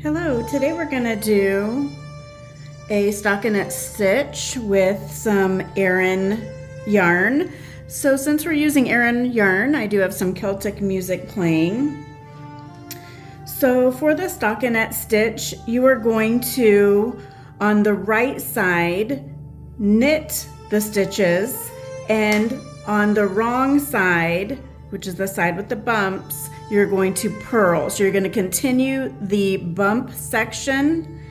Hello, today we're going to do a stockinette stitch with some Aran yarn. So since we're using Aran yarn, I do have some Celtic music playing. So for the stockinette stitch, you are going to, on the right side, knit the stitches, and on the wrong side, which is the side with the bumps, you're going to purl. So you're going to continue the bump section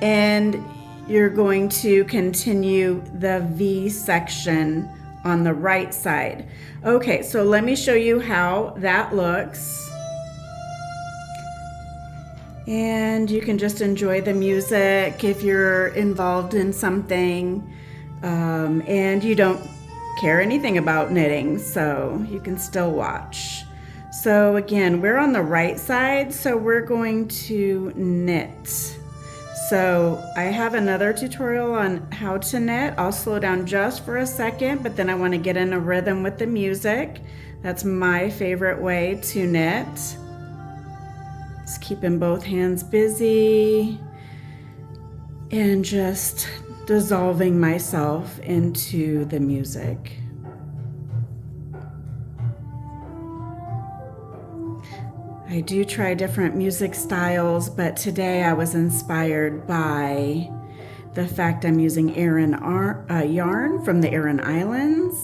and you're going to continue the V section on the right side. Okay, so let me show you how that looks. And you can just enjoy the music if you're involved in something and you don't care anything about knitting, so you can still watch. So again, we're on the right side, so we're going to knit. So I have another tutorial on how to knit. I'll slow down just for a second, but then I want to get in a rhythm with the music. That's my favorite way to knit. Just keeping both hands busy and just dissolving myself into the music. I do try different music styles, but today I was inspired by the fact I'm using Aran yarn from the Aran Islands,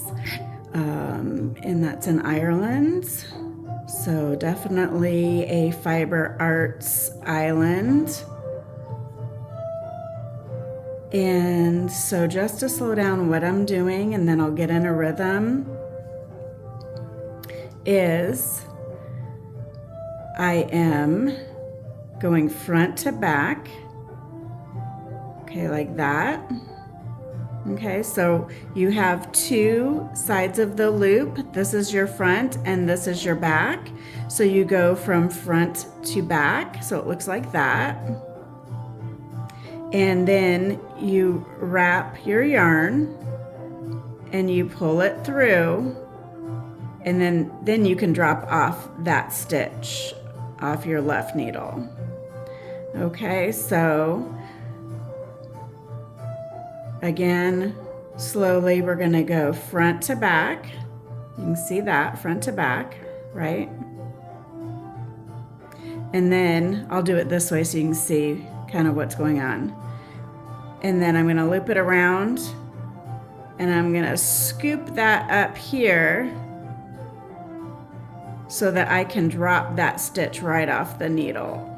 and that's in Ireland. So definitely a fiber arts island. And so just to slow down what I'm doing, and then I'll get in a rhythm, is I am going front to back, okay, like that. Okay, so you have two sides of the loop. This is your front and this is your back. So you go from front to back, so it looks like that. And then you wrap your yarn and you pull it through, and then you can drop off that stitch off your left needle. Okay, so again, slowly we're going to go front to back. You can see that, front to back, right? And then I'll do it this way so you can see kind of what's going on. And then I'm going to loop it around and I'm going to scoop that up here so that I can drop that stitch right off the needle,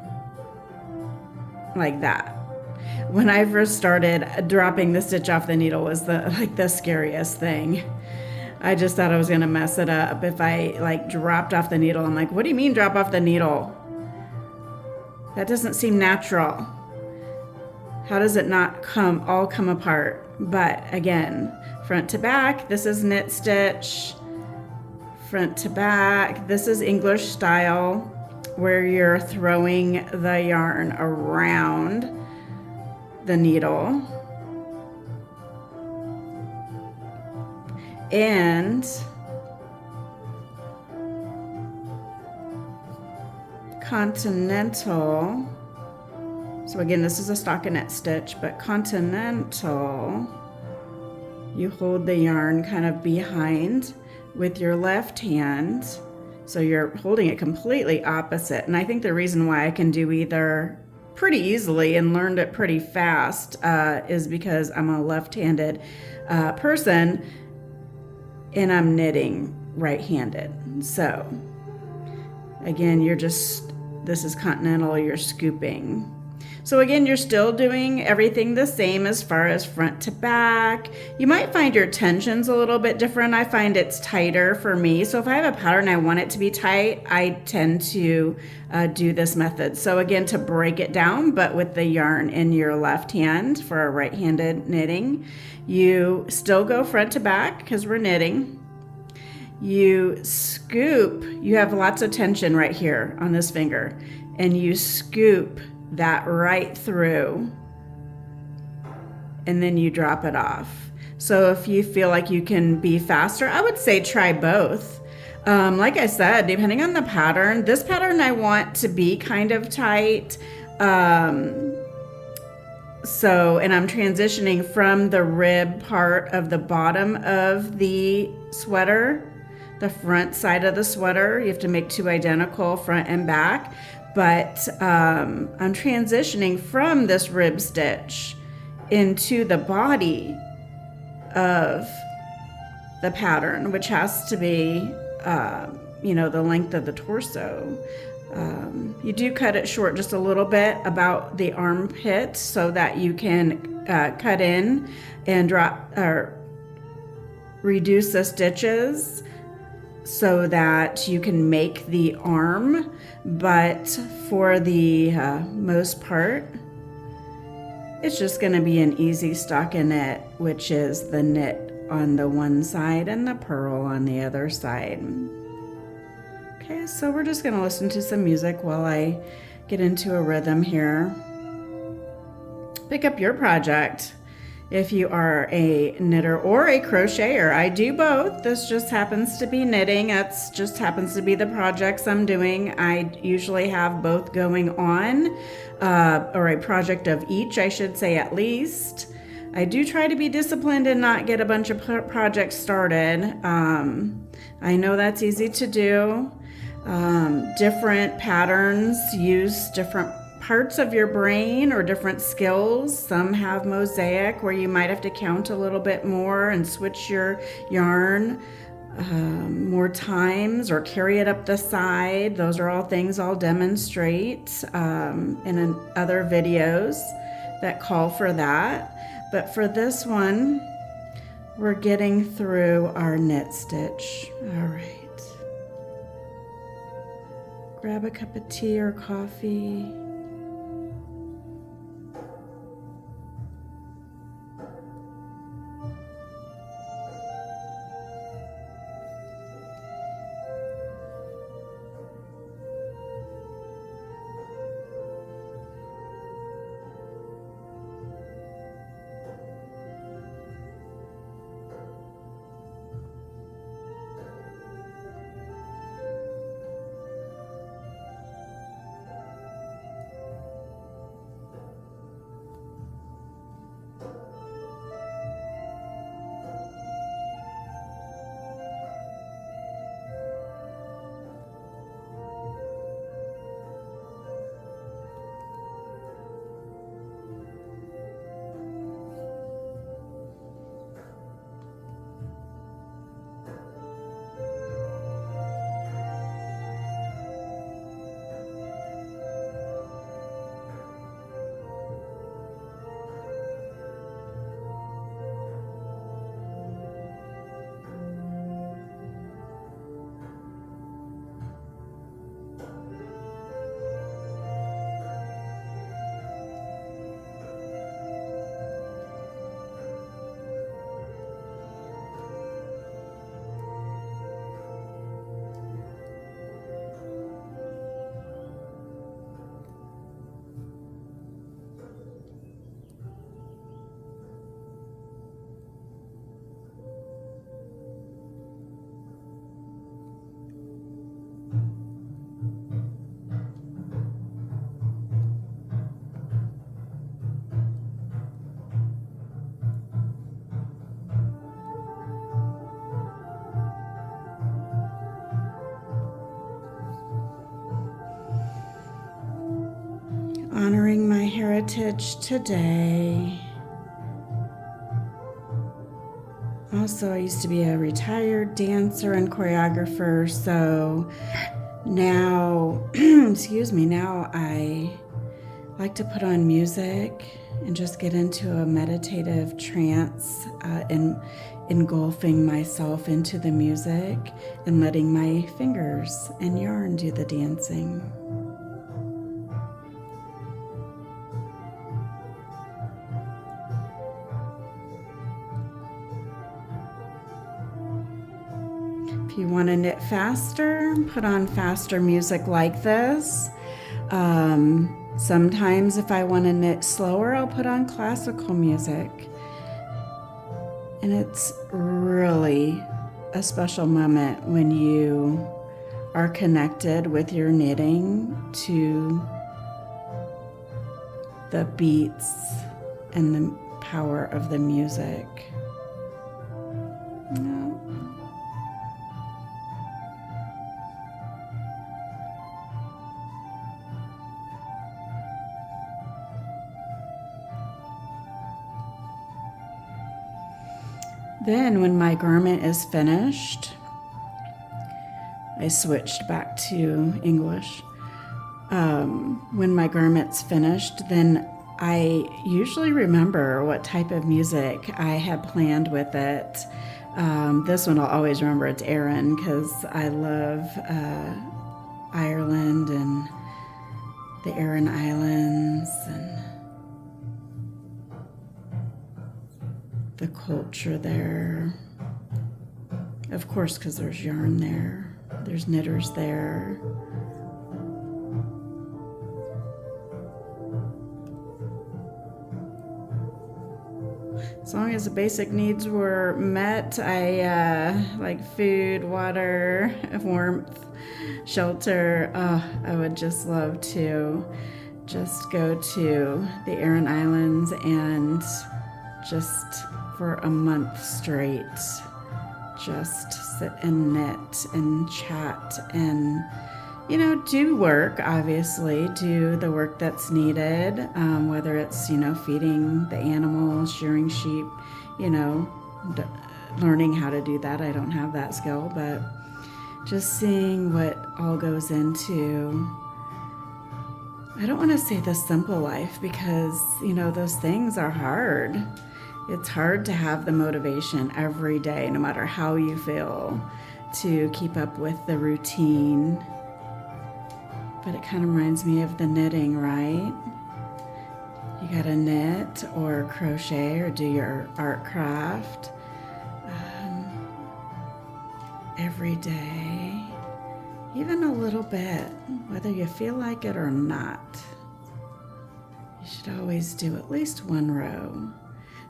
like that. When I first started, dropping the stitch off the needle was the scariest thing. I just thought I was gonna mess it up if I dropped off the needle. I'm like, what do you mean drop off the needle? That doesn't seem natural. How does it not all come apart? But again, front to back, this is knit stitch. Front to back, this is English style, where you're throwing the yarn around the needle. And continental, so again, this is a stockinette stitch, but continental, you hold the yarn kind of behind with your left hand, so you're holding it completely opposite. And I think the reason why I can do either pretty easily and learned it pretty fast is because I'm a left-handed person and I'm knitting right-handed. So again, this is continental, you're scooping. So again, you're still doing everything the same as far as front to back. You might find your tensions a little bit different. I find it's tighter for me. So if I have a pattern I want it to be tight, I tend to do this method. So again, to break it down, but with the yarn in your left hand for a right-handed knitting, you still go front to back because we're knitting. You scoop, you have lots of tension right here on this finger, and you scoop that right through, and then you drop it off. So if you feel like you can be faster, I would say try both. Like I said, depending on the pattern, this pattern I want to be kind of tight. So, and I'm transitioning from the rib part of the bottom of the sweater, the front side of the sweater. You have to make 2 identical, front and back. But I'm transitioning from this rib stitch into the body of the pattern, which has to be, the length of the torso. You do cut it short just a little bit about the armpit so that you can cut in and drop or reduce the stitches so that you can make the arm. But for the most part, it's just going to be an easy stockinette, which is the knit on the one side and the purl on the other side. Okay, so we're just going to listen to some music while I get into a rhythm here. Pick up your project if you are a knitter or a crocheter. I do both. This just happens to be knitting. That's just happens to be the projects I'm doing. I usually have both going on, or a project of each, I should say, at least. I do try to be disciplined and not get a bunch of projects started. I know that's easy to do. Different patterns use different parts of your brain or different skills. Some have mosaic where you might have to count a little bit more and switch your yarn more times or carry it up the side. Those are all things I'll demonstrate in other videos that call for that. But for this one, we're getting through our knit stitch. All right. Grab a cup of tea or coffee. Honoring my heritage today. Also, I used to be a retired dancer and choreographer, so now, now I like to put on music and just get into a meditative trance, engulfing myself into the music and letting my fingers and yarn do the dancing. If you want to knit faster, put on faster music like this. Sometimes if I want to knit slower, I'll put on classical music. And it's really a special moment when you are connected with your knitting to the beats and the power of the music. Yeah. Then when my garment is finished, I switched back to English. When my garment's finished, then I usually remember what type of music I had planned with it. This one I'll always remember. It's Erin, because I love Ireland and the Aran Islands and the culture there. Of course, because there's yarn there. There's knitters there. As long as the basic needs were met, I like food, water, warmth, shelter. I would just love to just go to the Aran Islands and just for a month straight, just sit and knit and chat and, you know, do work, obviously, do the work that's needed, whether it's, you know, feeding the animals, shearing sheep, you know, learning how to do that. I don't have that skill, but just seeing what all goes into, I don't want to say the simple life, because, you know, those things are hard. It's hard to have the motivation every day, no matter how you feel, to keep up with the routine. But it kind of reminds me of the knitting, right? You gotta knit or crochet or do your art craft every day, even a little bit, whether you feel like it or not. You should always do at least one row.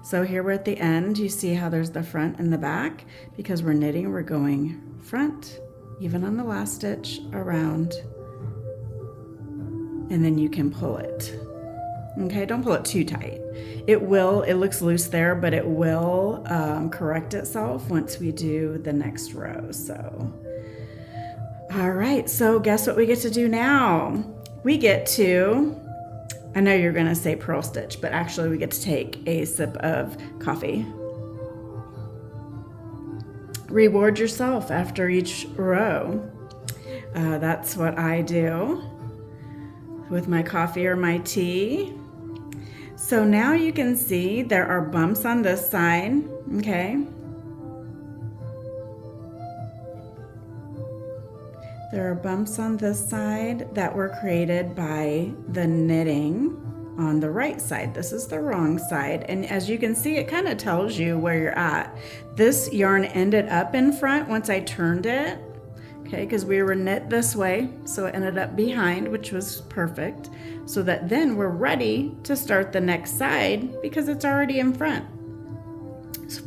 So here we're at the end. You see how there's the front and the back? Because we're knitting, we're going front, even on the last stitch, around, and then you can pull it. Okay, don't pull it too tight. It looks loose there, but it will correct itself once we do the next row. So, all right, so guess what we get to do now? We get to, I know you're gonna say purl stitch, but actually we get to take a sip of coffee. Reward yourself after each row. That's what I do with my coffee or my tea. So now you can see there are bumps on this side, okay? There are bumps on this side that were created by the knitting on the right side. This is the wrong side. And as you can see, it kind of tells you where you're at. This yarn ended up in front once I turned it. Okay, because we were knit this way, so it ended up behind, which was perfect, so that then we're ready to start the next side because it's already in front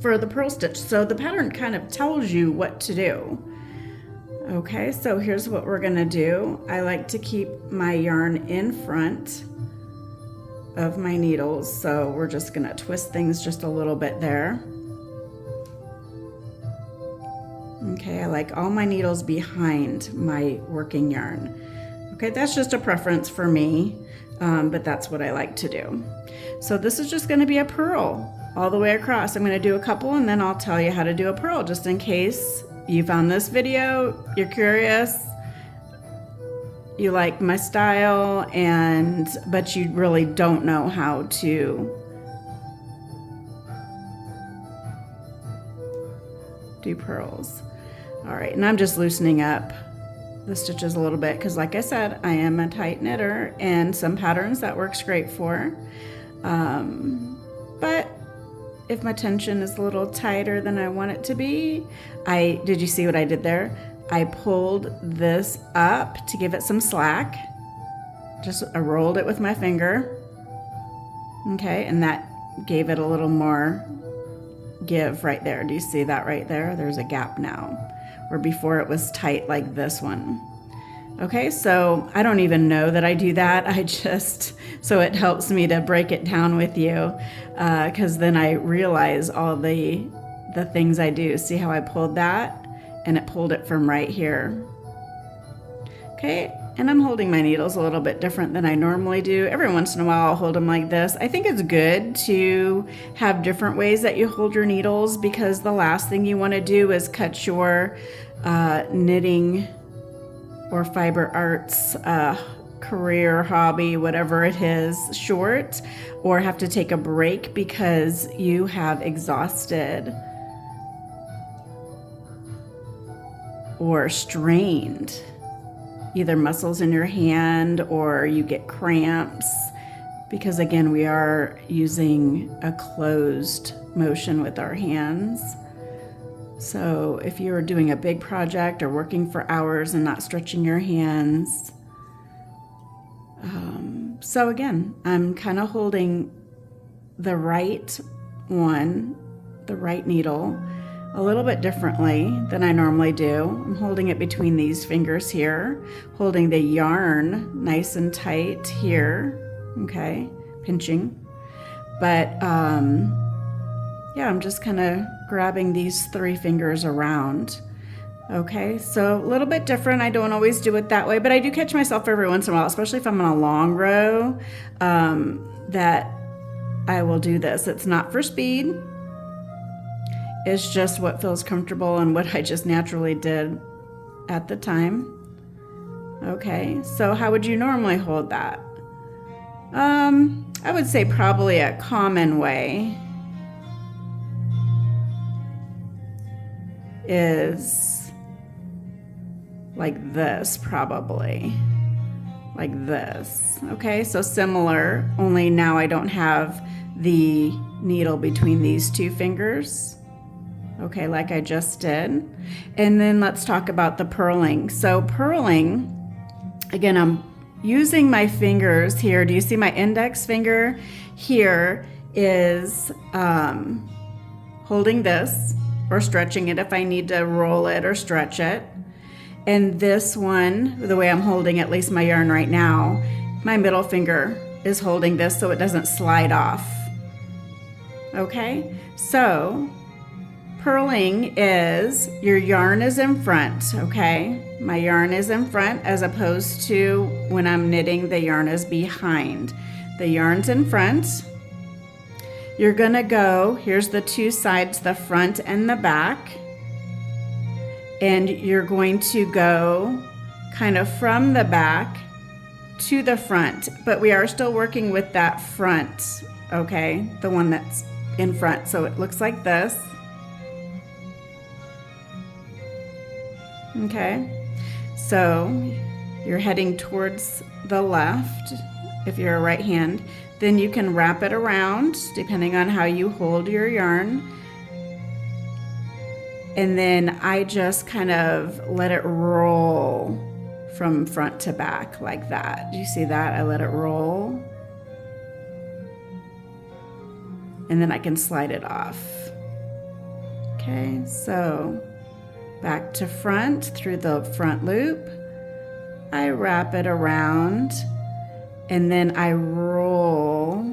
for the purl stitch. So the pattern kind of tells you what to do. Okay, so here's what we're gonna do. I like to keep my yarn in front of my needles, so we're just gonna twist things just a little bit there. Okay, I like all my needles behind my working yarn. Okay, that's just a preference for me, but that's what I like to do. So this is just gonna be a purl all the way across. I'm gonna do a couple and then I'll tell you how to do a purl, just in case you found this video, you're curious, you like my style, but you really don't know how to do purls. All right, and I'm just loosening up the stitches a little bit because, like I said, I am a tight knitter, and some patterns that works great for. But if my tension is a little tighter than I want it to be, did you see what I did there? I pulled this up to give it some slack. I rolled it with my finger. Okay, and that gave it a little more give right there. Do you see that right there? There's a gap now, where before it was tight like this one. Okay, so I don't even know that I do that. So it helps me to break it down with you, because then I realize all the things I do. See how I pulled that? And it pulled it from right here. Okay, and I'm holding my needles a little bit different than I normally do. Every once in a while I'll hold them like this. I think it's good to have different ways that you hold your needles, because the last thing you want to do is cut your knitting or fiber arts career, hobby, whatever it is, short, or have to take a break because you have exhausted or strained either muscles in your hand, or you get cramps, because again, we are using a closed motion with our hands. So if you're doing a big project or working for hours and not stretching your hands, so again, I'm kind of holding the right needle a little bit differently than I normally do. I'm holding it between these fingers here, holding the yarn nice and tight here, okay, pinching. But yeah, I'm just kind of grabbing these 3 fingers around. Okay, so a little bit different. I don't always do it that way, but I do catch myself every once in a while, especially if I'm on a long row, that I will do this. It's not for speed. It's just what feels comfortable and what I just naturally did at the time. Okay, so how would you normally hold that? I would say probably a common way is like this, probably. Like this. Okay, so similar, only now I don't have the needle between these 2 fingers. Okay, like I just did. And then let's talk about the purling. So purling, again, I'm using my fingers here. Do you see my index finger here is holding this or stretching it if I need to roll it or stretch it. And this one, the way I'm holding at least my yarn right now, my middle finger is holding this so it doesn't slide off. Okay, so purling is your yarn is in front, okay? My yarn is in front, as opposed to when I'm knitting, the yarn is behind. The yarn's in front. You're gonna go, here's the 2 sides, the front and the back. And you're going to go kind of from the back to the front, but we are still working with that front, okay? The one that's in front. So it looks like this. Okay, so you're heading towards the left if you're a right hand. Then you can wrap it around depending on how you hold your yarn. And then I just kind of let it roll from front to back like that. Do you see that? I let it roll. And then I can slide it off. Okay, so back to front through the front loop. I wrap it around and then I roll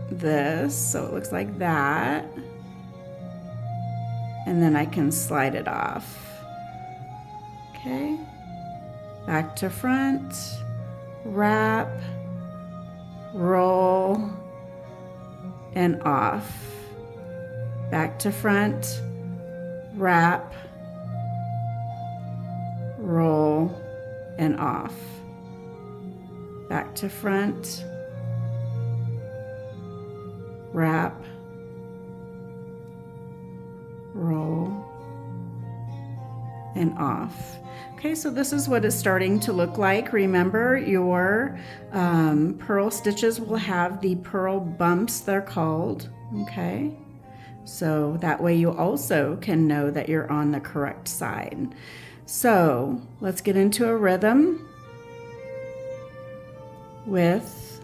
this so it looks like that. And then I can slide it off. Okay, back to front, wrap, roll, and off. Back to front, wrap, roll, and off. Back to front, wrap, roll, and off. Okay, so this is what it's starting to look like. Remember, your purl stitches will have the purl bumps, they're called. Okay, so that way you also can know that you're on the correct side. So let's get into a rhythm with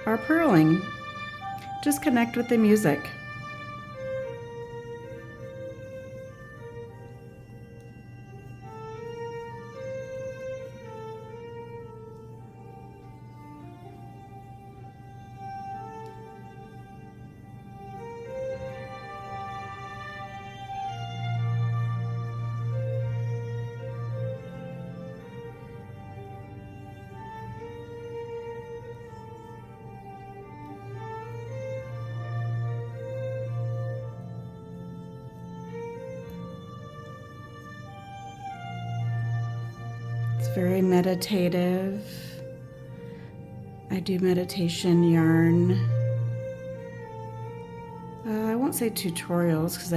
our purling. Just connect with the music. very meditative. I do meditation yarn. I won't say tutorials because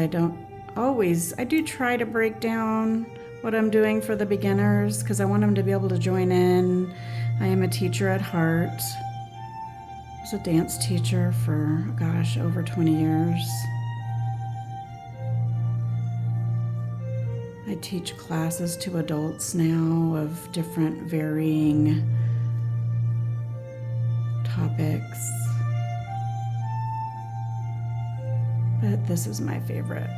I do try to break down what I'm doing for the beginners because I want them to be able to join in. I am a teacher at heart. I was a dance teacher for, gosh, over 20 years. I teach classes to adults now of different varying topics. But this is my favorite.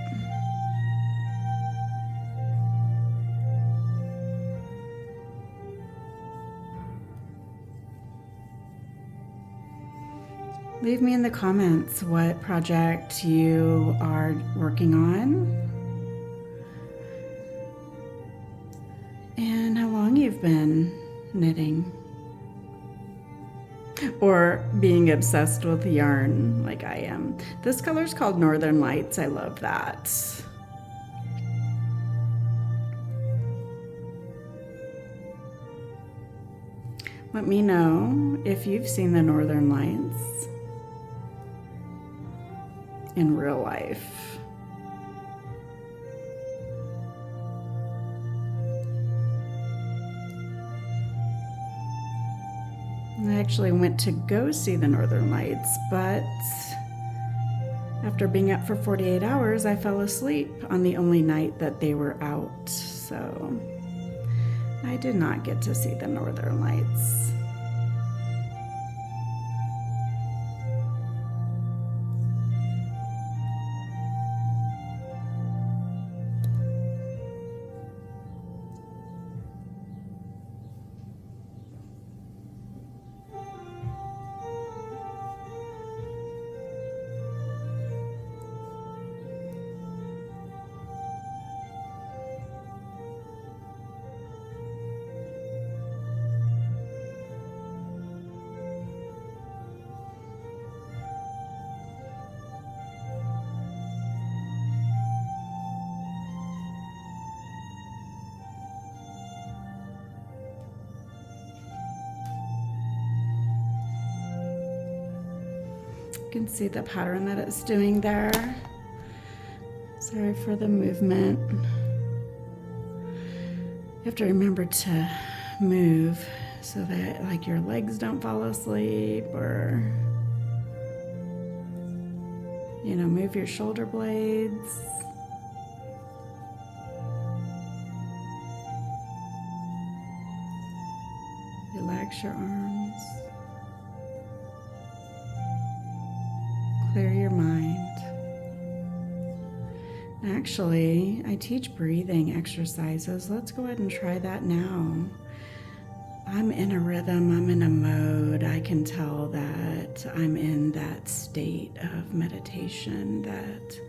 Leave me in the comments what project you are working on and how long you've been knitting or being obsessed with yarn like I am. This color's called Northern Lights. I love that. Let me know if you've seen the Northern Lights in real life. I actually went to go see the Northern Lights, but after being up for 48 hours, I fell asleep on the only night that they were out. So I did not get to see the Northern Lights. You can see the pattern that it's doing there. Sorry for the movement. You have to remember to move so that like your legs don't fall asleep, or move your shoulder blades. Relax your arms. Clear your mind. Actually, I teach breathing exercises. Let's go ahead and try that now. I'm in a rhythm, I'm in a mode. I can tell that I'm in that state of meditation that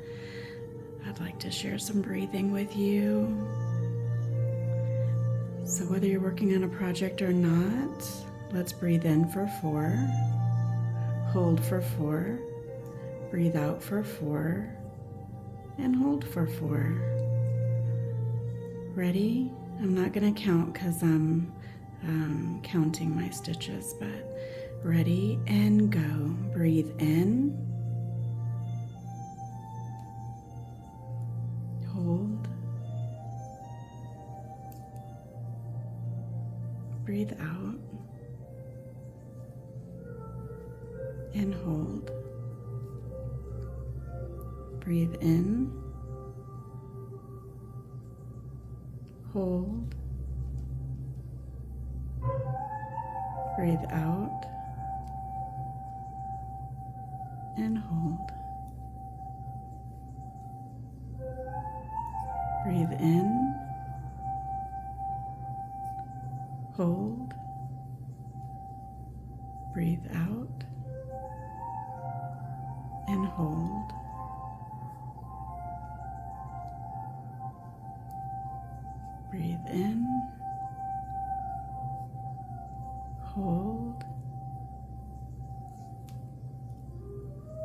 I'd like to share some breathing with you. So whether you're working on a project or not, let's breathe in for 4, hold for 4, breathe out for 4, and hold for 4. Ready? I'm not going to count because I'm counting my stitches, but ready and go. Breathe in, hold, breathe out, and hold. Breathe in, hold, breathe out, and hold. Breathe in, hold, breathe out, and hold. Breathe in, hold,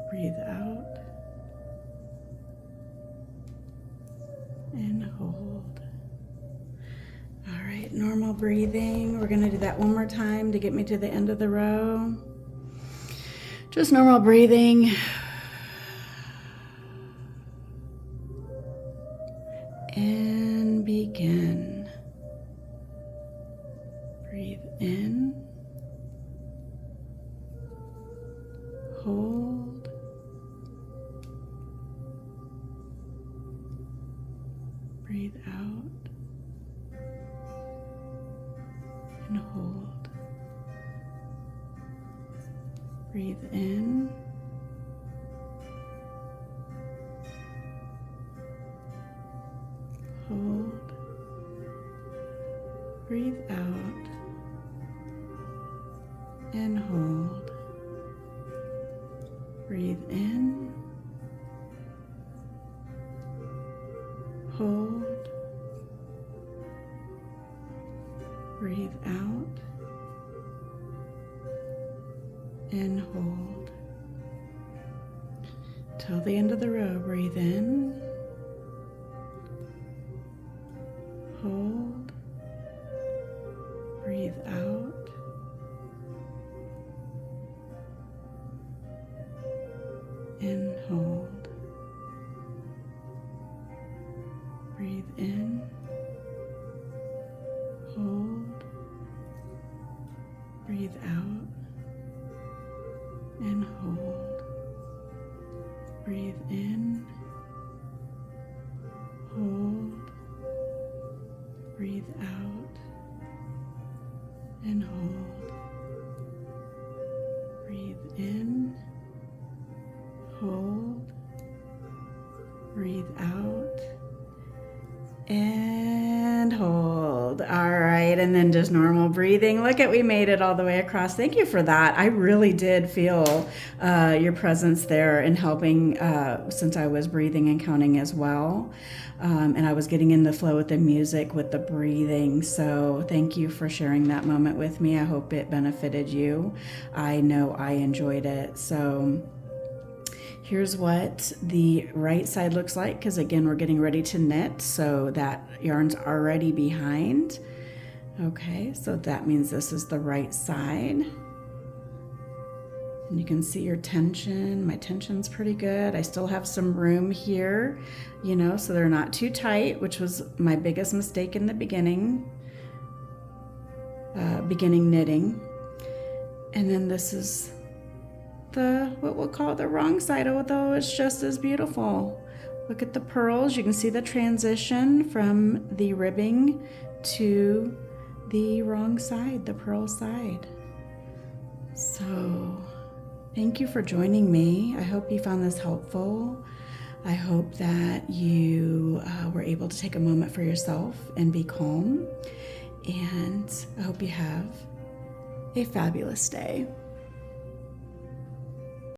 breathe out, and hold. All right, normal breathing. We're gonna do that one more time to get me to the end of the row. Just normal breathing. And begin. Breathe in. Hold. Breathe out. And hold. Breathe in. Hold. Breathe out. And hold. Breathe in. Hold. Breathe out. And hold. Till the end of the row, breathe in. Hold. Breathe out. And hold. Breathe in. Hold. Breathe out. And hold. Breathe in. Hold. Breathe out. And hold. Breathe in. Hold. Breathe out. And hold. All right, and then just normal breathing. Look at, we made it all the way across. Thank you for that. I really did feel your presence there in helping since I was breathing and counting as well. And I was getting in the flow with the music, with the breathing. So thank you for sharing that moment with me. I hope it benefited you. I know I enjoyed it. So here's what the right side looks like, because again, we're getting ready to knit, so that yarn's already behind. Okay, so that means this is the right side. And you can see your tension. My tension's pretty good. I still have some room here, you know, so they're not too tight, which was my biggest mistake in the beginning knitting. And then this is what we'll call the wrong side, although it's just as beautiful. Look at the purls. You can see the transition from the ribbing to the wrong side, the purl side. So thank you for joining me. I hope you found this helpful. I hope that you were able to take a moment for yourself and be calm. And I hope you have a fabulous day.